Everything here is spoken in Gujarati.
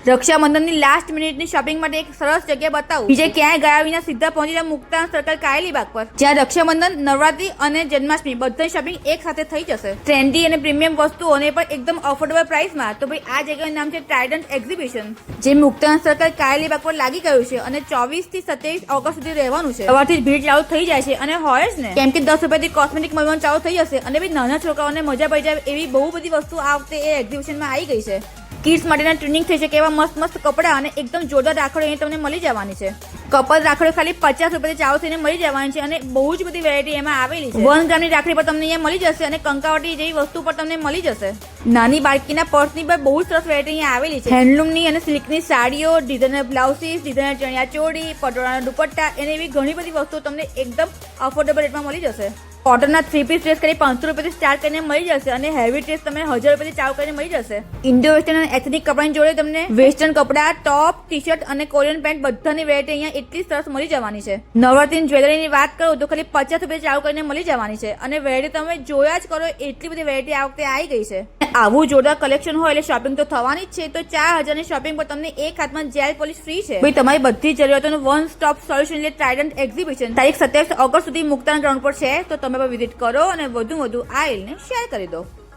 રક્ષાબંધનની લાસ્ટ મિનિટની શોપિંગ માટે એક સરસ જગ્યા બતાવું, બીજે ક્યાંય ગયા વિના સીધા પહોંચી જાવ મુક્તાન સર્કલ કાયલી બાગ પર, જ્યાં રક્ષાબંધન, નવરાત્રી અને જન્માષ્ટમી બધાની શોપિંગ એક સાથે થઈ જશે. ટ્રેન્ડી અને પ્રીમિયમ વસ્તુઓને પણ એકદમ અફોર્ડેબલ પ્રાઇસમાં. તો ભાઈ આ જગ્યાનું નામ છે ટ્રાઇડન્ટ એક્ઝિબિશન, જે મુક્તાન સર્કલ કાયલી બાગ પર લાગી ગયું છે અને 24 થી 27 ઓગસ્ટ સુધી રહેવાનું છે. સવારથી જ ભીડ ચાલુ થઈ જાય છે અને હોય જ ને, કેમ કે 10 રૂપિયાથી કોસ્મેટિક મળવાનું ચાલુ થઈ જશે અને ભાઈ નાના છોકરાઓને મજા પડી જાય એવી બહુ બધી વસ્તુ આ વખતે એ એક્ઝિબિશનમાં આવી ગઈ છે. કિડ્સ માટેના ટ્રેનિંગ થઈ શકે એવા મસ્ત મસ્ત કપડાં અને એકદમ જોરદાર રાખડીઓ અહીં તમને મળી જવાની છે. કપલ રાખડીઓ ખાલી 50 રૂપિયાથી ચાલુ થઈને મળી જવાની છે અને બહુ જ બધી વેરાયટી એમાં આવેલી છે. 1 ગ્રામની રાખડી પર તમને અહીંયા મળી જશે અને કંકાવટી જેવી વસ્તુ પર તમને મળી જશે. નાની બાળકીના પર્સની પર બહુ જ સરસ વેરાયટી અહીંયા આવેલી છે. હેન્ડલૂમની અને સિલ્કની સાડીઓ, designer blouses, designer chaniya choli, પટોળાના dupatta અને એવી ઘણી બધી વસ્તુઓ તમને એકદમ અફોર્ડેબલ રેટમાં મળી જશે. કોટનના 3 પીસ ડ્રેસ કરી 500 રૂપિયાથી સ્ટાર્ટ કરીને મળી જશે અને હેવી ડ્રેસ તમને 1000 રૂપિયાથી ચાલુ કરીને મળી જશે. ઇન્ડો વેસ્ટર્ન અને એથનિક કપડાની જોડે તમને વેસ્ટર્ન કપડાં, ટોપ, ટી શર્ટ અને કોરિયન પેન્ટ બધાની વેરાયટી અહીંયા એટલી સરસ મળી જવાની છે. નવરાત્રીની જ્વેલરીની વાત કરું તો ખાલી 50 રૂપિયા ચાલુ કરીને મળી જવાની છે અને વેરાયટી તમે જોયા જ કરો એટલી બધી વેરાયટી આ વખતે આવી ગઈ છે. આવું જોરદાર કલેક્શન હોય એટલે શોપિંગ તો થવાની જ છે. તો 4000 ની શોપિંગ પર તમને એક હાથમાં જેલ પોલિશ ફ્રી છે. ભાઈ તમારી બધી જરૂરિયાતોનું વન સ્ટોપ સોલ્યુશન એટલે ટ્રાઇડન્ટ એક્ઝિબિશન તારીખ 27 ઓગસ્ટ સુધી મુક્તાન ગ્રાઉન્ડ પર છે. તો તમે વિઝિટ કરો અને વધુ આ રીલને શેર કરી દો.